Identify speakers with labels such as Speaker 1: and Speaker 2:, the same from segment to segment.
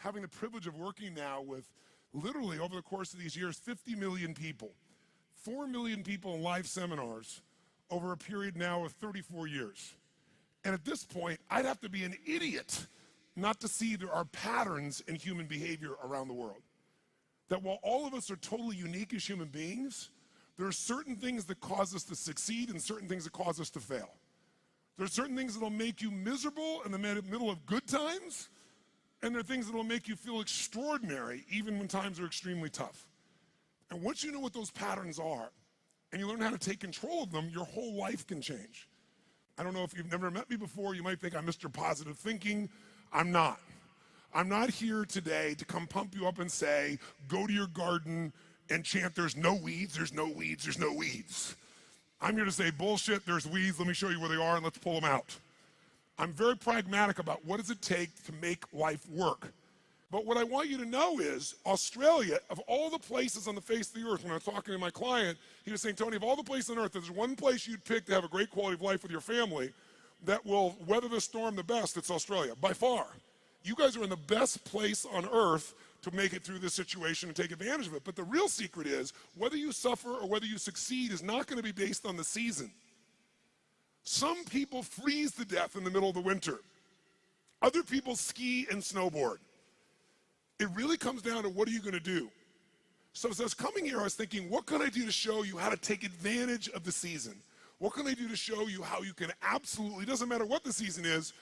Speaker 1: having the privilege of working now with literally over the course of these years, 50 million people, 4 million people in live seminars over a period now of 34 years. And at this point, I'd have to be an idiot not to see there are patterns in human behavior around the world. That while all of us are totally unique as human beings, there are certain things that cause us to succeed and certain things that cause us to fail. There are certain things that will make you miserable in the middle of good times, and there are things that will make you feel extraordinary even when times are extremely tough. And once you know what those patterns are, and you learn how to take control of them, your whole life can change. I don't know if you've never met me before, you might think I'm Mr. Positive Thinking. I'm not. I'm not here today to come pump you up and say, go to your garden and chant, there's no weeds, there's no weeds, there's no weeds. I'm here to say, bullshit, there's weeds, let me show you where they are and let's pull them out. I'm very pragmatic about what does it take to make life work. But what I want you to know is, Australia, of all the places on the face of the earth, when I was talking to my client, he was saying, Tony, of all the places on earth, if there's one place you'd pick to have a great quality of life with your family that will weather the storm the best, it's Australia, by far. You guys are in the best place on earth to make it through this situation and take advantage of it. But the real secret is, whether you suffer or whether you succeed is not going to be based on the season. Some people freeze to death in the middle of the winter. Other people ski and snowboard. It really comes down to what are you going to do? So as I was coming here, I was thinking, what can I do to show you how to take advantage of the season? What can I do to show you how you can absolutely, doesn't matter what the season is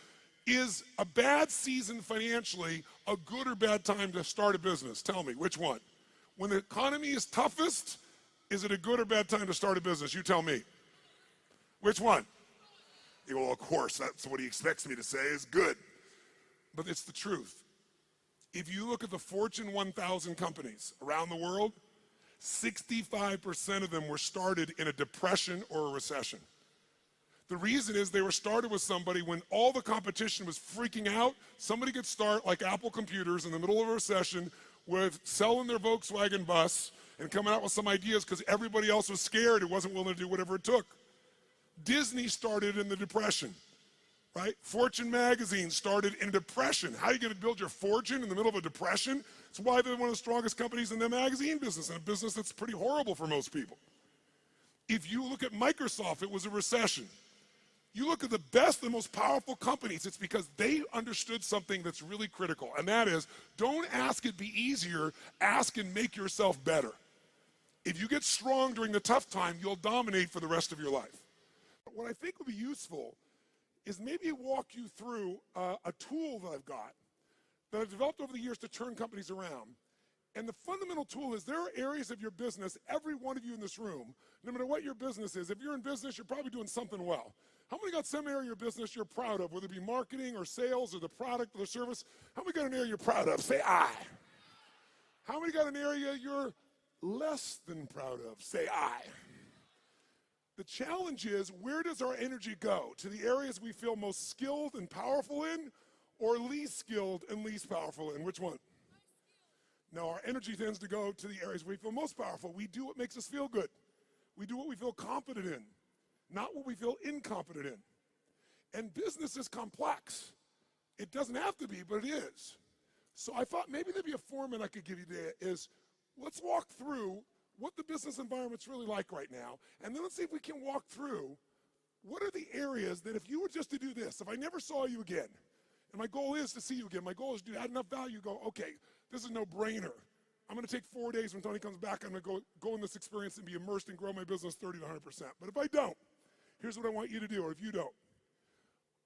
Speaker 1: a bad season financially a good or bad time to start a business? Tell me, which one? When the economy is toughest, is it a good or bad time to start a business? You tell me. Which one? Well, of course, that's what he expects me to say is good. But it's the truth. If you look at the Fortune 1000 companies around the world, 65% of them were started in a depression or a recession. The reason is they were started with somebody when all the competition was freaking out. Somebody could start like Apple Computers in the middle of a recession with selling their Volkswagen bus and coming out with some ideas because everybody else was scared and wasn't willing to do whatever it took. Disney started in the Depression, right? Fortune magazine started in a depression. How are you going to build your fortune in the middle of a depression? It's why they're one of the strongest companies in the magazine business, and a business that's pretty horrible for most people. If you look at Microsoft, it was a recession. You look at the best and most powerful companies, it's because they understood something that's really critical, and that is, don't ask it be easier, ask and make yourself better. If you get strong during the tough time, you'll dominate for the rest of your life. But what I think would be useful is maybe walk you through a tool that I've got that I've developed over the years to turn companies around. And the fundamental tool is there are areas of your business, every one of you in this room, no matter what your business is, if you're in business, you're probably doing something well. How many got some area of your business you're proud of, whether it be marketing or sales or the product or the service? How many got an area you're proud of? Say I. How many got an area you're less than proud of? Say I. The challenge is, where does our energy go? To the areas we feel most skilled and powerful in, or least skilled and least powerful in? Which one? No, our energy tends to go to the areas we feel most powerful. We do what makes us feel good. We do what we feel confident in, not what we feel incompetent in. And business is complex. It doesn't have to be, but it is. So I thought maybe there'd be a format I could give you today is, let's walk through what the business environment's really like right now, and then let's see if we can walk through what are the areas that if you were just to do this, if I never saw you again, and my goal is to see you again, my goal is to add enough value, go, okay, this is no brainer. I'm gonna take 4 days when Tony comes back, I'm gonna go in this experience and be immersed and grow my business 30 to 100%. But if I don't, here's what I want you to do, or if you don't.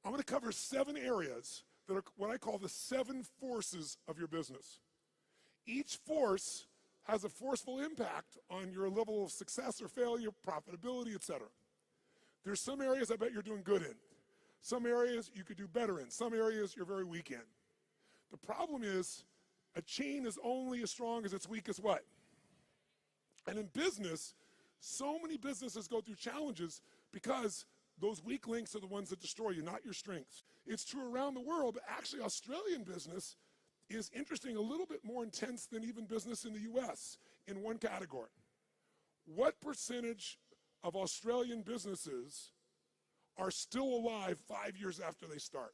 Speaker 1: I'm gonna cover 7 areas that are what I call the 7 forces of your business. Each force has a forceful impact on your level of success or failure, profitability, etc. There's some areas I bet you're doing good in. Some areas you could do better in. Some areas you're very weak in. The problem is, a chain is only as strong as its weakest what? And in business, so many businesses go through challenges because those weak links are the ones that destroy you, not your strengths. It's true around the world, but actually Australian business is interesting, a little bit more intense than even business in the US in one category. What percentage of Australian businesses are still alive 5 years after they start?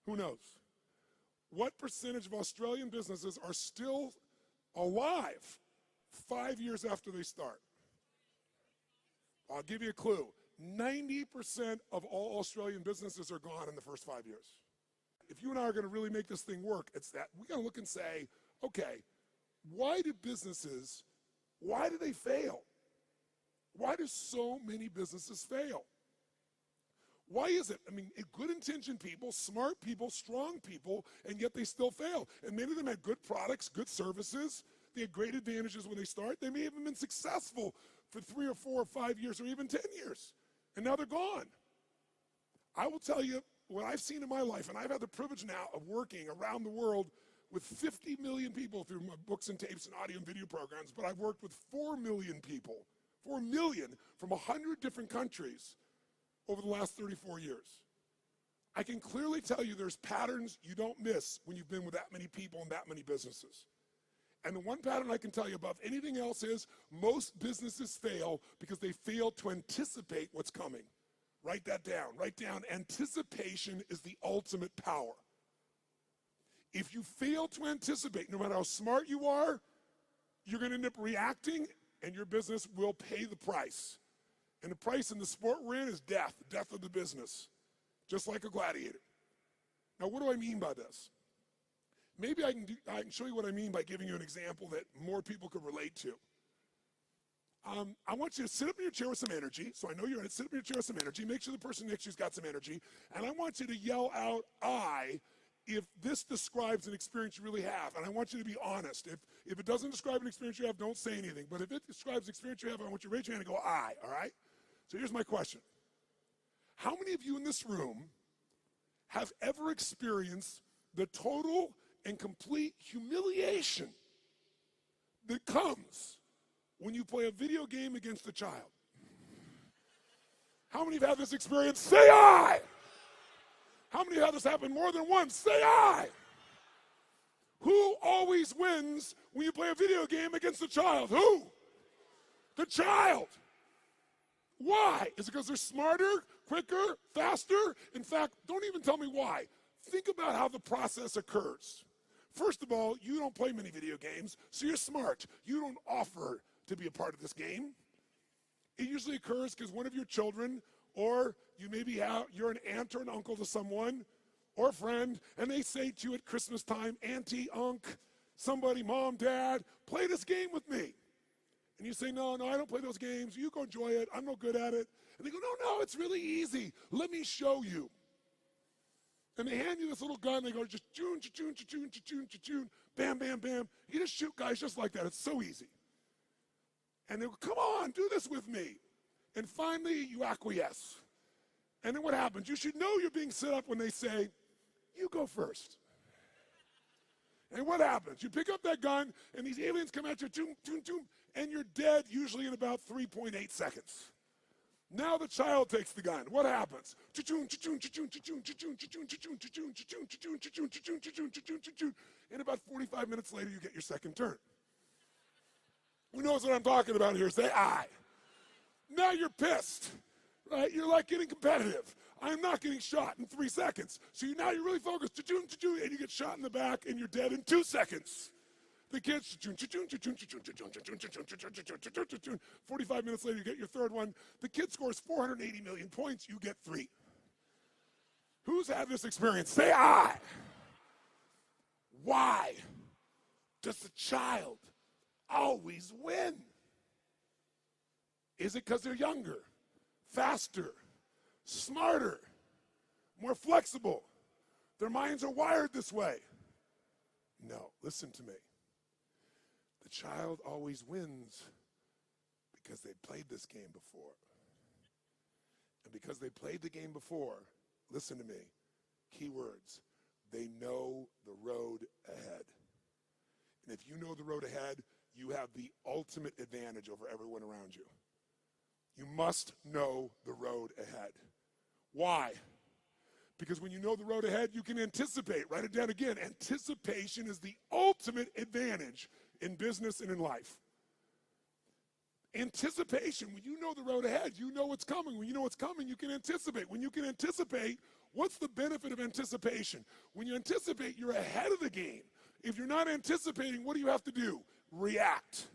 Speaker 1: Who knows? What percentage of Australian businesses are still alive 5 years after they start? I'll give you a clue. 90% of all Australian businesses are gone in the first 5 years. If you and I are going to really make this thing work, it's that we got to look and say, okay, why do they fail? Why do so many businesses fail? Why is it? I mean, good-intentioned people, smart people, strong people, and yet they still fail. And many of them had good products, good services. They had great advantages when they start. They may have even been successful for 3 or 4 or 5 years or even 10 years. And now they're gone. I will tell you what I've seen in my life, and I've had the privilege now of working around the world with 50 million people through my books and tapes and audio and video programs, but I've worked with 4 million people, 4 million from 100 different countries over the last 34 years. I can clearly tell you there's patterns you don't miss when you've been with that many people and that many businesses. And the one pattern I can tell you above anything else is most businesses fail because they fail to anticipate what's coming. Write that down. Write down, anticipation is the ultimate power. If you fail to anticipate, no matter how smart you are, you're going to end up reacting and your business will pay the price. And the price in the sport we're in is death, the death of the business, just like a gladiator. Now, what do I mean by this? Maybe I can show you what I mean by giving you an example that more people could relate to. I want you to sit up in your chair with some energy. So I know you're in it. Sit up in your chair with some energy. Make sure the person next to you's got some energy. And I want you to yell out, I, if this describes an experience you really have. And I want you to be honest. If it doesn't describe an experience you have, don't say anything. But if it describes an experience you have, I want you to raise your hand and go, I, all right? So here's my question. How many of you in this room have ever experienced the total and complete humiliation that comes when you play a video game against a child? How many have had this experience? Say I! How many have had this happen more than once? Say I! Who always wins when you play a video game against a child? Who? The child. Why? Is it because they're smarter, quicker, faster? In fact, don't even tell me why. Think about how the process occurs. First of all, you don't play many video games, so you're smart. You don't offer to be a part of this game. It usually occurs because one of your children, or you maybe you're an aunt or an uncle to someone, or a friend, and they say to you at Christmas time, Auntie, Unc, somebody, Mom, Dad, play this game with me. And you say, no, I don't play those games. You go enjoy it. I'm no good at it. And they go, no, it's really easy. Let me show you. And they hand you this little gun. They go, just choon, choon, choon, choon, choon, bam, bam, bam. You just shoot guys just like that. It's so easy. And they go, come on, do this with me. And finally, you acquiesce. And then what happens? You should know you're being set up when they say, you go first. And what happens? You pick up that gun, and these aliens come at you, choom, choom, choom, and you're dead usually in about 3.8 seconds. Now the child takes the gun. What happens? And about 45 minutes later, you get your second turn. Who knows what I'm talking about here? Say I. Now you're pissed, right? You're like getting competitive. I'm not getting shot in 3 seconds. So now you're really focused, and you get shot in the back, and you're dead in 2 seconds. The kids, 45 minutes later, you get your third one. The kid scores 480 million points, you get 3. Who's had this experience? Say I. Why does the child always win? Is it because they're younger, faster, smarter, more flexible? Their minds are wired this way. No, listen to me. The child always wins because they played this game before. And because they played the game before, listen to me, key words, they know the road ahead. And if you know the road ahead, you have the ultimate advantage over everyone around you. You must know the road ahead. Why? Because when you know the road ahead, you can anticipate. Write it down again. Anticipation is the ultimate advantage in business and in life. Anticipation, when you know the road ahead, you know what's coming. When you know what's coming, you can anticipate. When you can anticipate, What's the benefit of anticipation? When you anticipate, you're ahead of the game. If you're not anticipating, what do you have to do? React.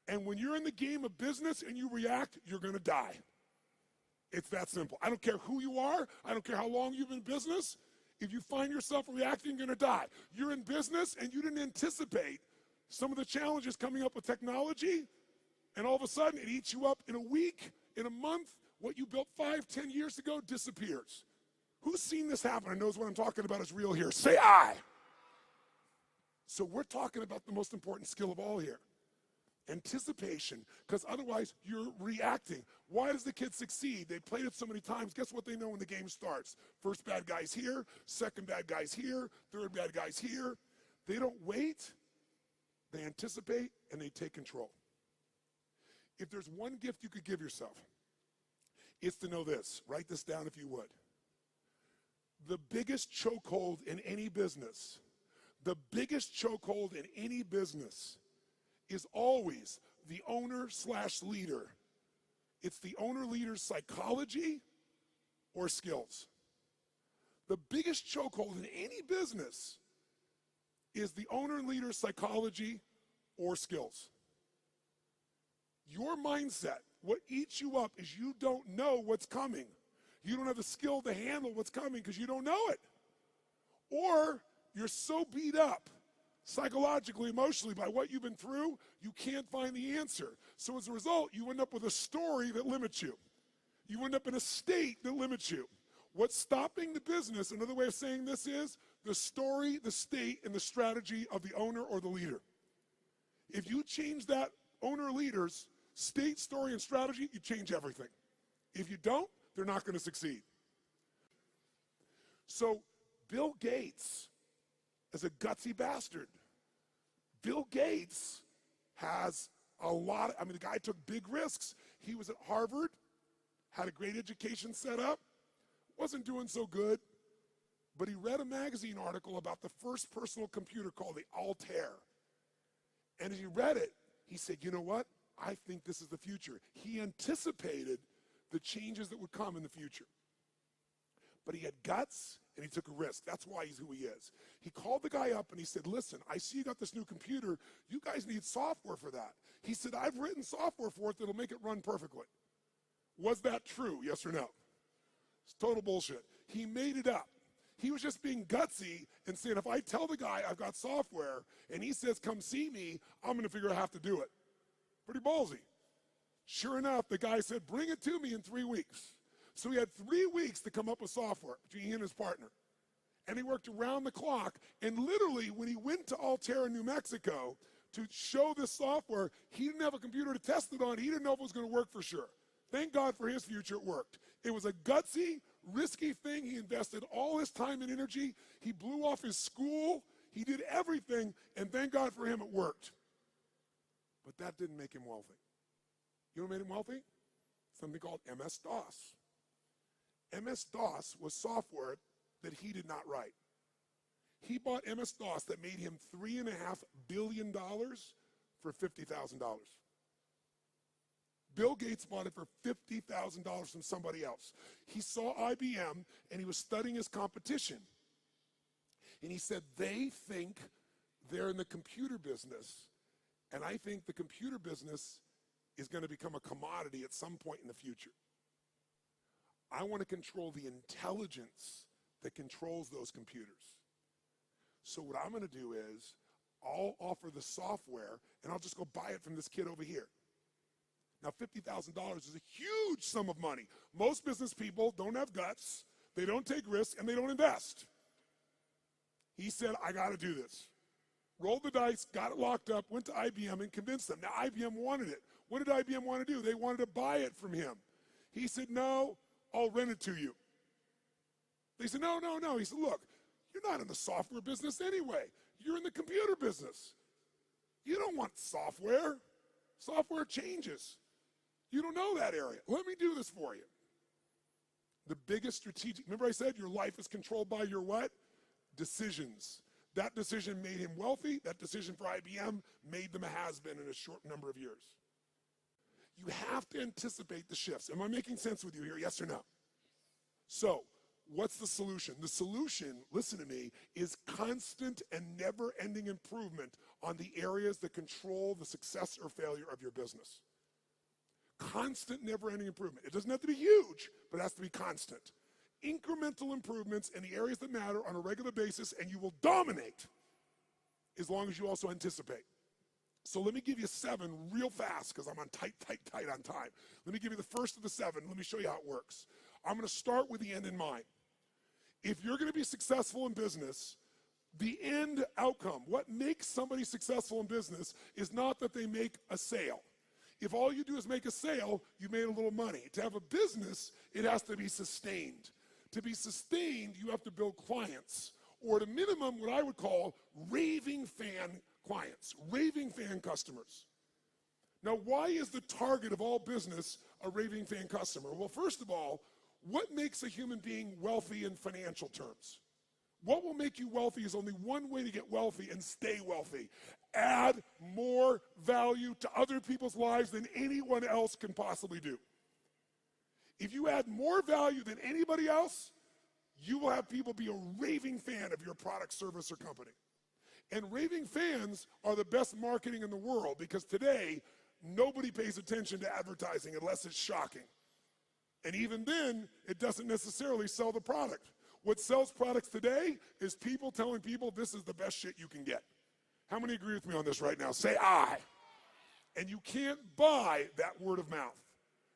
Speaker 1: And when you're in the game of business and you react, you're going to die. It's that simple. I don't care who you are. I don't care how long you've been in business. If you find yourself reacting, you're going to die. You're in business and you didn't anticipate some of the challenges coming up with technology, and all of a sudden it eats you up in a week, in a month. What you built 5, 10 years ago disappears. Who's seen this happen and knows what I'm talking about is real here? Say I. So we're talking about the most important skill of all here. Anticipation, because otherwise you're reacting. Why does the kid succeed? They played it so many times. Guess what they know when the game starts? First bad guy's here, second bad guy's here, third bad guy's here. They don't wait, they anticipate, and they take control. If there's one gift you could give yourself, it's to know this. Write this down if you would. The biggest chokehold in any business, is always the owner/leader. It's the owner-leader's psychology or skills. The biggest chokehold in any business is the owner-leader's psychology or skills. Your mindset, what eats you up is you don't know what's coming. You don't have the skill to handle what's coming because you don't know it. Or you're so beat up psychologically, emotionally, by what you've been through, you can't find the answer. So as a result, you end up with a story that limits you. You end up in a state that limits you. What's stopping the business, another way of saying this is, the story, the state, and the strategy of the owner or the leader. If you change that owner leader's state, story, and strategy, you change everything. If you don't, they're not going to succeed. So Bill Gates is a gutsy bastard. Bill Gates has a lot, the guy took big risks. He was at Harvard, had a great education set up, wasn't doing so good, but he read a magazine article about the first personal computer called the Altair. And as he read it, he said, you know what? I think this is the future. He anticipated the changes that would come in the future. But he had guts and he took a risk. That's why he's who he is. He called the guy up and he said, listen, I see you got this new computer. You guys need software for that. He said, I've written software for it that'll make it run perfectly. Was that true? Yes or no? It's total bullshit. He made it up. He was just being gutsy and saying, if I tell the guy I've got software and he says, come see me, I'm going to figure out how to do it. Pretty ballsy. Sure enough, the guy said, bring it to me in 3 weeks. So he had 3 weeks to come up with software between he and his partner. And he worked around the clock. And literally, when he went to Altair in New Mexico to show this software, he didn't have a computer to test it on. He didn't know if it was going to work for sure. Thank God for his future, it worked. It was a gutsy, risky thing. He invested all his time and energy. He blew off his school. He did everything. And thank God for him, it worked. But that didn't make him wealthy. You know what made him wealthy? Something called MS-DOS. MS-DOS was software that he did not write. He bought MS-DOS that made him $3.5 billion for $50,000. Bill Gates bought it for $50,000 from somebody else. He saw IBM and he was studying his competition. And he said, they think they're in the computer business, and I think the computer business is going to become a commodity at some point in the future. I want to control the intelligence that controls those computers. So what I'm going to do is I'll offer the software and I'll just go buy it from this kid over here. Now, $50,000 is a huge sum of money. Most business people don't have guts, they don't take risks, and they don't invest. He said, I got to do this. Rolled the dice, got it locked up, went to IBM and convinced them. Now, IBM wanted it. What did IBM want to do? They wanted to buy it from him. He said, no, I'll rent it to you. They said, no. He said, look, you're not in the software business anyway. You're in the computer business. You don't want software. Software changes. You don't know that area. Let me do this for you. The biggest strategic, remember I said your life is controlled by your what? Decisions. That decision made him wealthy. That decision for IBM made them a has-been in a short number of years. You have to anticipate the shifts. Am I making sense with you here? Yes or no? So what's the solution? The solution, listen to me, is constant and never-ending improvement on the areas that control the success or failure of your business. Constant, never-ending improvement. It doesn't have to be huge, but it has to be constant. Incremental improvements in the areas that matter on a regular basis, and you will dominate as long as you also anticipate. So let me give you 7 real fast because I'm on tight on time. Let me give you the first of the 7. Let me show you how it works. I'm going to start with the end in mind. If you're going to be successful in business, the end outcome, what makes somebody successful in business is not that they make a sale. If all you do is make a sale, you made a little money. To have a business, it has to be sustained. To be sustained, you have to build clients, or at a minimum, what I would call raving fan clients, raving fan customers. Now, why is the target of all business a raving fan customer? Well, first of all, what makes a human being wealthy in financial terms? What will make you wealthy is only one way to get wealthy and stay wealthy. Add more value to other people's lives than anyone else can possibly do. If you add more value than anybody else, you will have people be a raving fan of your product, service, or company. And raving fans are the best marketing in the world because today, nobody pays attention to advertising unless it's shocking. And even then, it doesn't necessarily sell the product. What sells products today is people telling people this is the best shit you can get. How many agree with me on this right now? Say aye. And you can't buy that word of mouth.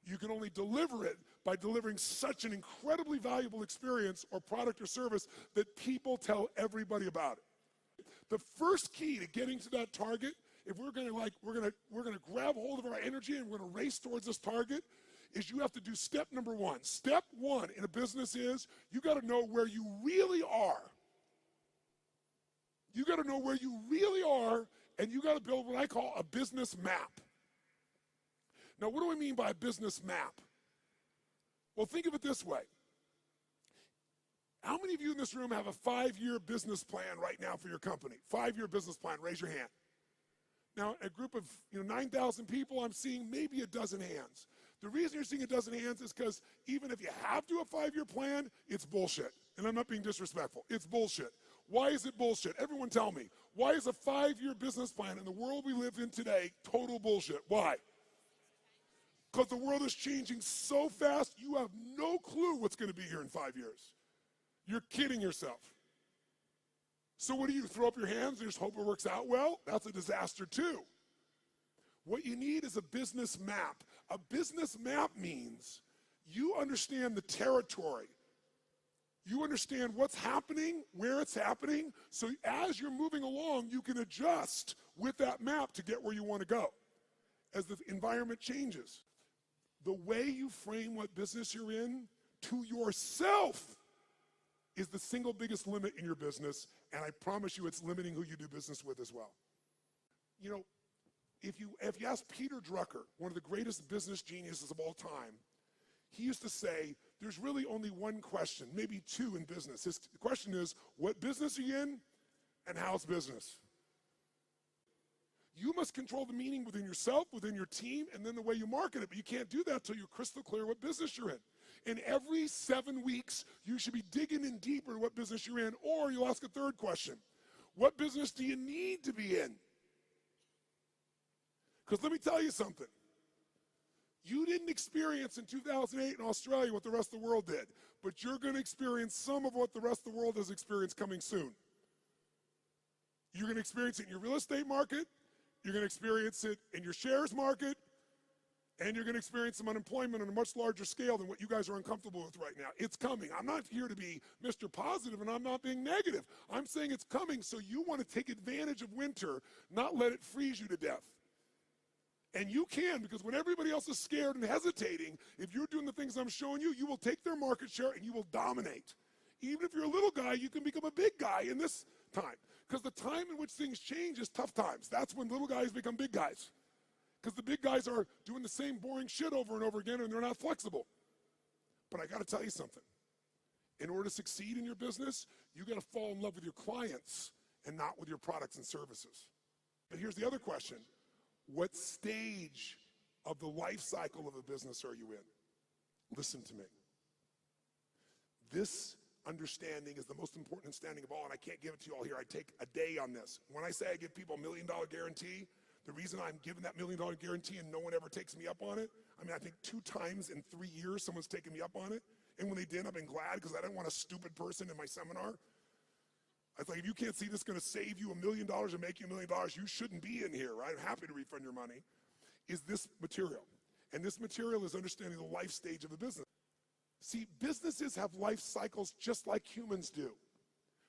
Speaker 1: You can only deliver it by delivering such an incredibly valuable experience or product or service that people tell everybody about it. The first key to getting to that target, if we're gonna grab hold of our energy and we're gonna race towards this target, is you have to do step number 1. Step 1 in a business is you gotta know where you really are. You gotta know where you really are, and you gotta build what I call a business map. Now, what do I mean by a business map? Well, think of it this way. How many of you in this room have a 5-year business plan right now for your company? 5-year business plan, raise your hand. Now, a group of 9,000 people, I'm seeing maybe a dozen hands. The reason you're seeing a dozen hands is because even if you have to do a 5-year plan, it's bullshit. And I'm not being disrespectful. It's bullshit. Why is it bullshit? Everyone tell me. Why is a 5-year business plan in the world we live in today total bullshit? Why? Because the world is changing so fast, you have no clue what's going to be here in 5 years. You're kidding yourself. So what do you throw up your hands and just hope it works out well? That's a disaster too. What you need is a business map. A business map means you understand the territory. You understand what's happening, where it's happening, so as you're moving along, you can adjust with that map to get where you want to go as the environment changes. The way you frame what business you're in to yourself is the single biggest limit in your business, and I promise you it's limiting who you do business with as well. You know, if you ask Peter Drucker, one of the greatest business geniuses of all time, he used to say, there's really only one question, maybe 2 in business. His question is, what business are you in, and how's business? You must control the meaning within yourself, within your team, and then the way you market it. But you can't do that until you're crystal clear what business you're in. And every 7 weeks, you should be digging in deeper to what business you're in, or you'll ask a third question. What business do you need to be in? Because let me tell you something. You didn't experience in 2008 in Australia what the rest of the world did, but you're going to experience some of what the rest of the world has experienced coming soon. You're going to experience it in your real estate market, you're going to experience it in your shares market, and you're going to experience some unemployment on a much larger scale than what you guys are uncomfortable with right now. It's coming. I'm not here to be Mr. Positive, and I'm not being negative. I'm saying it's coming, so you want to take advantage of winter, not let it freeze you to death. And you can, because when everybody else is scared and hesitating, if you're doing the things I'm showing you, you will take their market share and you will dominate. Even if you're a little guy, you can become a big guy in this time. Because the time in which things change is tough times. That's when little guys become big guys. Because the big guys are doing the same boring shit over and over again and they're not flexible. But I got to tell you something. In order to succeed in your business, you got to fall in love with your clients and not with your products and services. But here's the other question. What stage of the life cycle of a business are you in? Listen to me. This understanding is the most important understanding of all, and I can't give it to you all here. I take a day on this. When I say I give people $1 million guarantee, the reason I'm giving that $1 million guarantee and no one ever takes me up on it, I mean, I think 2 times in 3 years someone's taken me up on it. And when they did, I've been glad because I didn't want a stupid person in my seminar. I was like, if you can't see this is going to save you $1 million or make you $1 million, you shouldn't be in here, right? I'm happy to refund your money. Is this material. And this material is understanding the life stage of a business. See, businesses have life cycles just like humans do.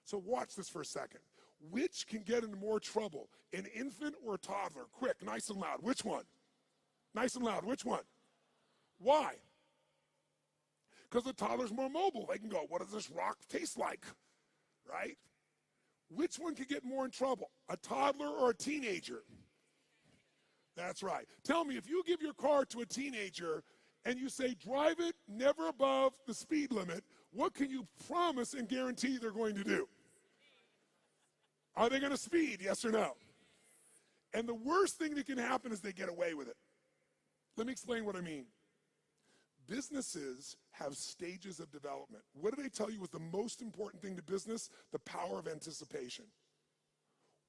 Speaker 1: So watch this for a second. Which can get into more trouble, an infant or a toddler? Quick, nice and loud. Which one? Nice and loud. Which one? Why? Because the toddler's more mobile. They can go, what does this rock taste like? Right? Which one could get more in trouble, a toddler or a teenager? That's right. Tell me, if you give your car to a teenager and you say, drive it never above the speed limit, what can you promise and guarantee they're going to do? Are they going to speed, yes or no? And the worst thing that can happen is they get away with it. Let me explain what I mean. Businesses have stages of development. What do they tell you is the most important thing to business? The power of anticipation.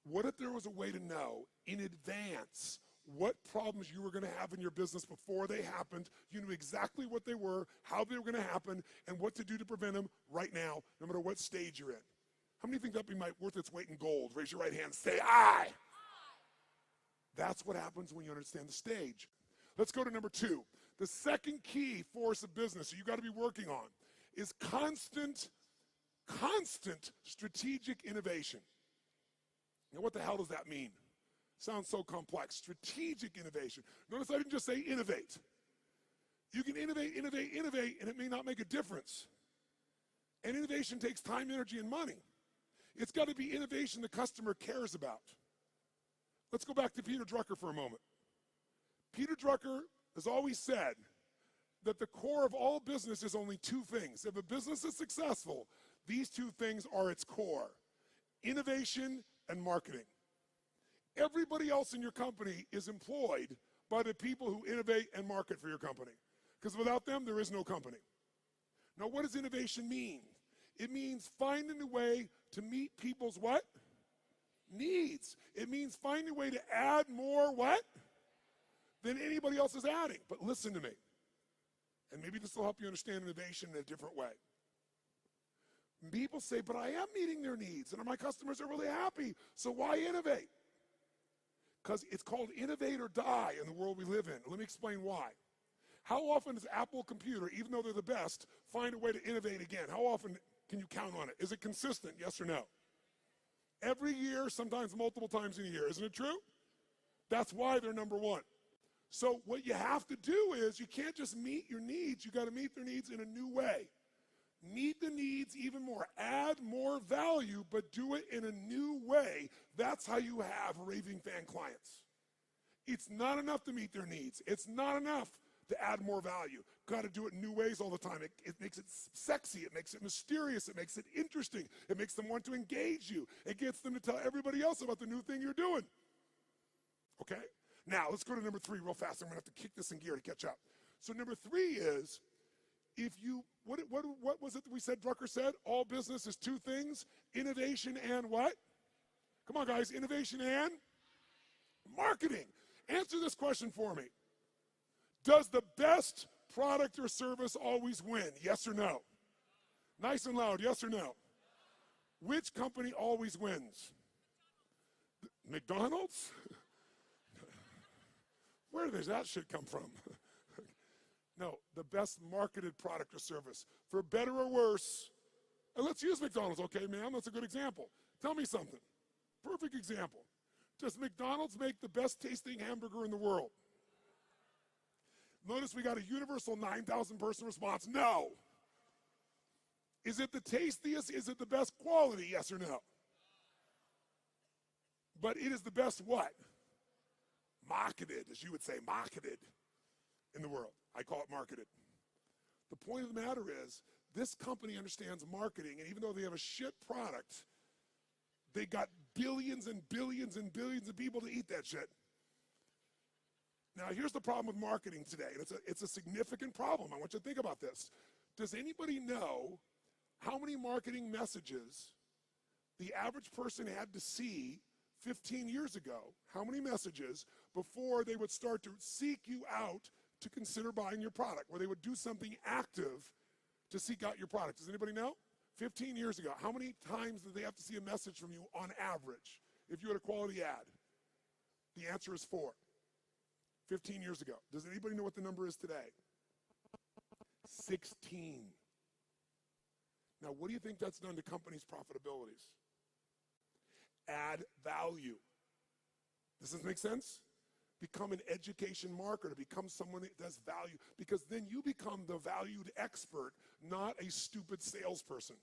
Speaker 1: What if there was a way to know in advance what problems you were going to have in your business before they happened? You knew exactly what they were, how they were going to happen, and what to do to prevent them right now, no matter what stage you're in. How many think that'd be worth its weight in gold? Raise your right hand and say, aye. That's what happens when you understand the stage. Let's go to number 2. The second key force of business that you got to be working on is constant strategic innovation. Now, what the hell does that mean? Sounds so complex. Strategic innovation. Notice I didn't just say innovate. You can innovate, and it may not make a difference. And innovation takes time, energy, and money. It's got to be innovation the customer cares about. Let's go back to Peter Drucker for a moment. Peter Drucker has always said that the core of all business is only 2 things. If a business is successful, these 2 things are its core: innovation and marketing. Everybody else in your company is employed by the people who innovate and market for your company. Because without them, there is no company. Now, what does innovation mean? It means finding a way to meet people's what? Needs. It means finding a way to add more what? Than anybody else is adding. But listen to me. And maybe this will help you understand innovation in a different way. People say, but I am meeting their needs and my customers are really happy, so why innovate? Because it's called innovate or die in the world we live in. Let me explain why. How often does Apple Computer, even though they're the best, find a way to innovate again? How often can you count on it? Is it consistent, yes or no? Every year, sometimes multiple times in a year. Isn't it true? That's why they're number 1. So what you have to do is you can't just meet your needs. You got to meet their needs in a new way. Meet the needs even more. Add more value, but do it in a new way. That's how you have raving fan clients. It's not enough to meet their needs. It's not enough to add more value. Got to do it in new ways all the time. It makes it sexy. It makes it mysterious. It makes it interesting. It makes them want to engage you. It gets them to tell everybody else about the new thing you're doing. Okay? Now, let's go to number 3 real fast. I'm going to have to kick this in gear to catch up. So number 3 is, if you, what was it that we said, Drucker said? All business is 2 things, innovation and what? Come on, guys, innovation and marketing. Answer this question for me. Does the best product or service always win? Yes or no? Nice and loud, yes or no? Which company always wins? McDonald's? Where does that shit come from? No, the best marketed product or service. For better or worse, and let's use McDonald's, okay, ma'am? That's a good example. Tell me something. Perfect example. Does McDonald's make the best tasting hamburger in the world? Notice we got a universal 9,000 person response. No. Is it the tastiest? Is it the best quality? Yes or no? But it is the best what? Marketed, as you would say, marketed in the world. I call it marketed. The point of the matter is, this company understands marketing, and even though they have a shit product, they got billions and billions and billions of people to eat that shit. Now, here's the problem with marketing today, and it's a significant problem. I want you to think about this. Does anybody know how many marketing messages the average person had to see 15 years ago, how many messages before they would start to seek you out to consider buying your product, where they would do something active to seek out your product. Does anybody know? 15 years ago, how many times did they have to see a message from you on average if you had a quality ad? The answer is 4. 15 years ago. Does anybody know what the number is today? 16. Now, what do you think that's done to companies' profitabilities? Add value. Does this make sense? Become an education marketer, become someone that does value, because then you become the valued expert, not a stupid salesperson.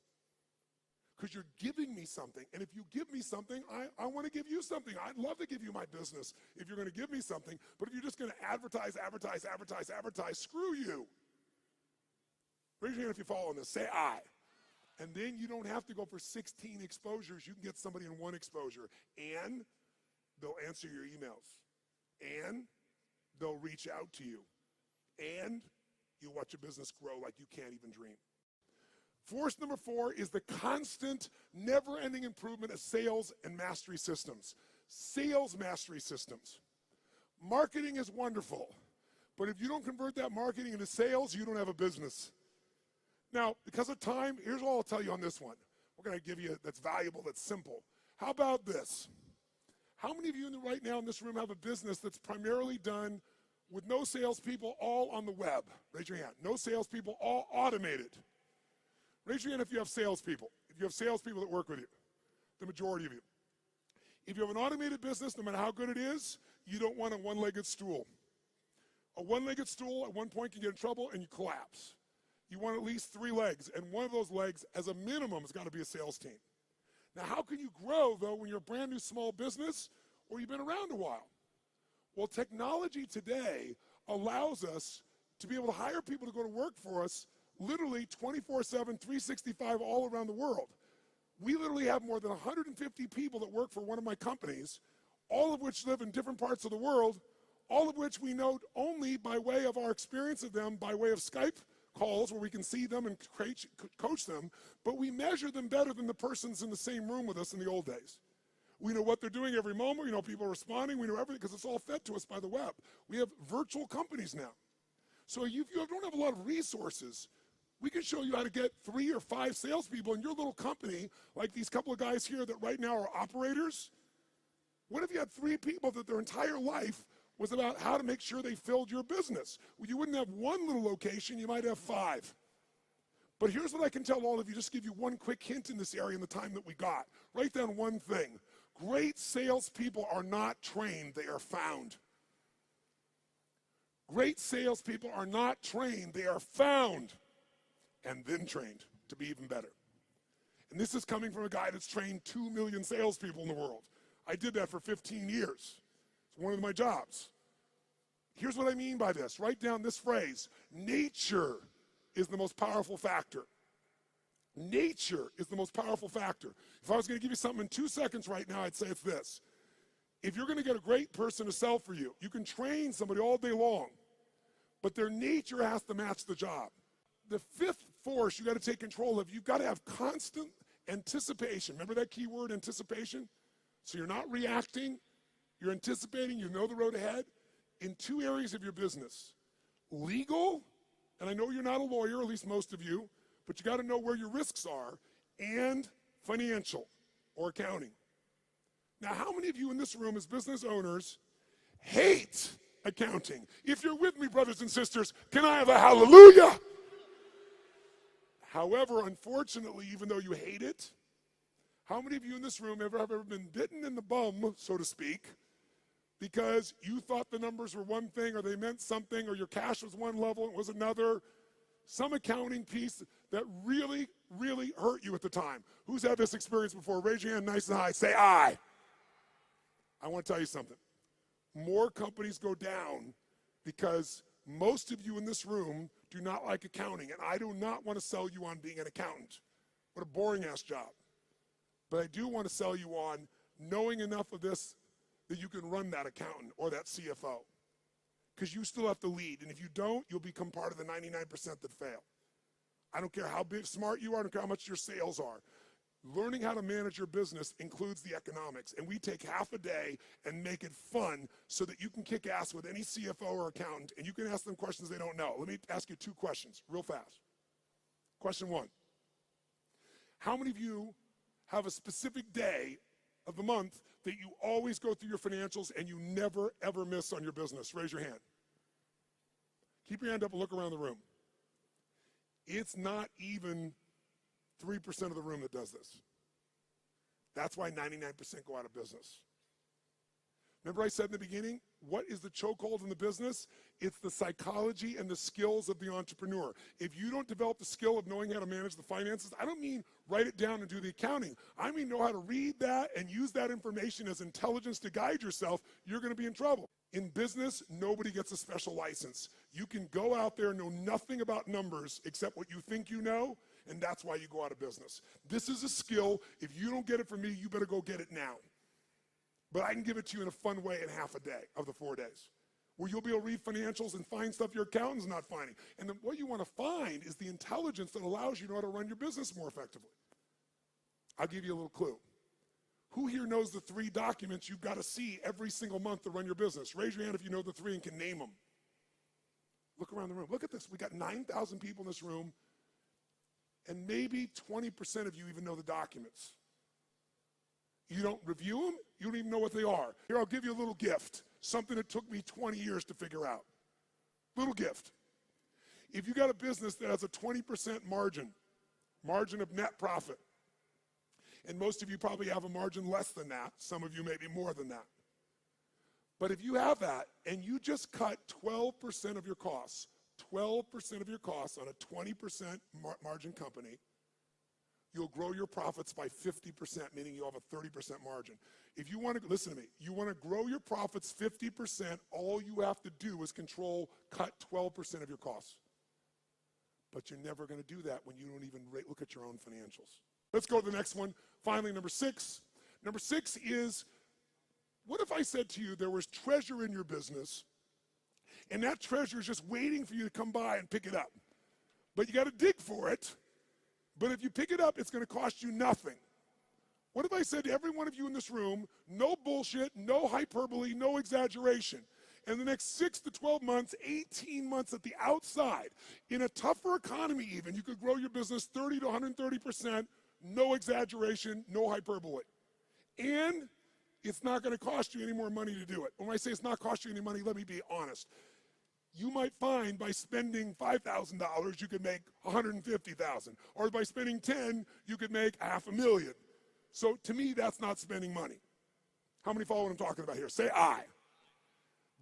Speaker 1: Because you're giving me something, and if you give me something, I want to give you something. I'd love to give you my business if you're going to give me something, but if you're just going to advertise, screw you. Raise your hand if you follow this. Say I. And then you don't have to go for 16 exposures. You can get somebody in 1 exposure, and they'll answer your emails, and they'll reach out to you, and you'll watch your business grow like you can't even dream. Force number 4 is the constant, never-ending improvement of sales and mastery systems. Sales mastery systems. Marketing is wonderful, but if you don't convert that marketing into sales, you don't have a business. Now, because of time, here's all I'll tell you on this one. We're going to give you that's valuable, that's simple. How about this? How many of you right now in this room have a business that's primarily done with no salespeople, all on the web? Raise your hand. No salespeople, all automated. Raise your hand if you have salespeople. If you have salespeople that work with you, the majority of you. If you have an automated business, no matter how good it is, you don't want a one-legged stool. A one-legged stool at one point can get in trouble and you collapse. You want at least 3 legs, and one of those legs, as a minimum, has got to be a sales team. Now, how can you grow, though, when you're a brand new small business or you've been around a while? Well, technology today allows us to be able to hire people to go to work for us literally 24/7, 365 all around the world. We literally have more than 150 people that work for one of my companies, all of which live in different parts of the world, all of which we know only by way of our experience of them, by way of Skype calls where we can see them and coach them, but we measure them better than the persons in the same room with us in the old days. We know what they're doing every moment. We know people are responding. We know everything because it's all fed to us by the web. We have virtual companies now. So if you don't have a lot of resources, we can show you how to get 3 or 5 salespeople in your little company, like these couple of guys here that right now are operators. What if you had 3 people that their entire life was about how to make sure they filled your business? Well, you wouldn't have 1 little location, you might have 5. But here's what I can tell all of you, just give you one quick hint in this area in the time that we got. Write down one thing. Great salespeople are not trained, they are found. Great salespeople are not trained, they are found and then trained to be even better. And this is coming from a guy that's trained 2 million salespeople in the world. I did that for 15 years. It's one of my jobs. Here's what I mean by this. Write down this phrase. Nature is the most powerful factor. Nature is the most powerful factor. If I was going to give you something in 2 seconds right now, I'd say it's this. If you're going to get a great person to sell for you, you can train somebody all day long, but their nature has to match the job. The 5th force you got to take control of, you've got to have constant anticipation. Remember that key word, anticipation? So you're not reacting, you're anticipating, you know the road ahead in 2 areas of your business. Legal, and I know you're not a lawyer, at least most of you, but you got to know where your risks are, and financial or accounting. Now, how many of you in this room as business owners hate accounting? If you're with me, brothers and sisters, can I have a hallelujah? However, unfortunately, even though you hate it, how many of you in this room have ever been bitten in the bum, so to speak, because you thought the numbers were one thing or they meant something or your cash was one level and it was another? Some accounting piece that really, really hurt you at the time. Who's had this experience before? Raise your hand nice and high. Say I. I want to tell you something. More companies go down because most of you in this room do not like accounting, and I do not want to sell you on being an accountant. What a boring-ass job. But I do want to sell you on knowing enough of this that you can run that accountant or that CFO. Because you still have to lead, and if you don't, you'll become part of the 99% that fail. I don't care how big, smart you are, I don't care how much your sales are. Learning how to manage your business includes the economics, and we take half a day and make it fun so that you can kick ass with any CFO or accountant, and you can ask them questions they don't know. Let me ask you 2 questions real fast. Question 1, how many of you have a specific day of the month that you always go through your financials and you never, ever miss on your business? Raise your hand. Keep your hand up and look around the room. It's not even 3% of the room that does this. That's why 99% go out of business. Remember I said in the beginning, what is the chokehold in the business? It's the psychology and the skills of the entrepreneur. If you don't develop the skill of knowing how to manage the finances, I don't mean write it down and do the accounting. I mean know how to read that and use that information as intelligence to guide yourself. You're going to be in trouble. In business, nobody gets a special license. You can go out there and know nothing about numbers except what you think you know, and that's why you go out of business. This is a skill. If you don't get it from me, you better go get it now. But I can give it to you in a fun way in half a day of the 4 days, where you'll be able to read financials and find stuff your accountant's not finding. And then what you want to find is the intelligence that allows you to know how to run your business more effectively. I'll give you a little clue. Who here knows the 3 documents you've got to see every single month to run your business? Raise your hand if you know the 3 and can name them. Look around the room. Look at this. We got 9,000 people in this room, and maybe 20% of you even know the documents. You don't review them, you don't even know what they are. Here, I'll give you a little gift, something that took me 20 years to figure out. Little gift. If you got a business that has a 20% margin of net profit, and most of you probably have a margin less than that, some of you maybe more than that. But if you have that, and you just cut 12% of your costs, 12% of your costs on a 20% margin company, you'll grow your profits by 50%, meaning you'll have a 30% margin. If you want to, listen to me, you want to grow your profits 50%, all you have to do is cut 12% of your costs. But you're never going to do that when you don't even look at your own financials. Let's go to the next one. Finally, number 6. Number 6 is, what if I said to you there was treasure in your business, and that treasure is just waiting for you to come by and pick it up? But you got to dig for it. But if you pick it up, it's going to cost you nothing. What if I said to every one of you in this room, no bullshit, no hyperbole, no exaggeration. In the next 6 to 12 months, 18 months at the outside, in a tougher economy even, you could grow your business 30 to 130%, no exaggeration, no hyperbole. And it's not going to cost you any more money to do it. When I say it's not cost you any money, let me be honest. You might find by spending $5,000, you could make $150,000. Or by spending 10, you could make $500,000. So to me, that's not spending money. How many follow what I'm talking about here? Say I.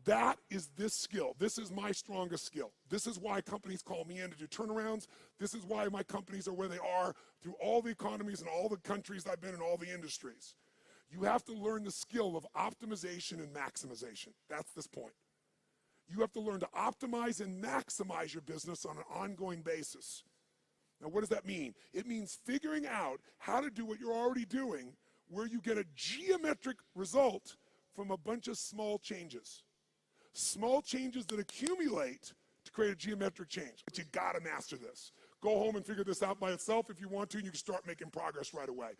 Speaker 1: That is this skill. This is my strongest skill. This is why companies call me in to do turnarounds. This is why my companies are where they are through all the economies and all the countries I've been in, all the industries. You have to learn the skill of optimization and maximization. That's this point. You have to learn to optimize and maximize your business on an ongoing basis. Now, what does that mean? It means figuring out how to do what you're already doing, where you get a geometric result from a bunch of small changes. Small changes that accumulate to create a geometric change. But you gotta master this. Go home and figure this out by itself if you want to, and you can start making progress right away.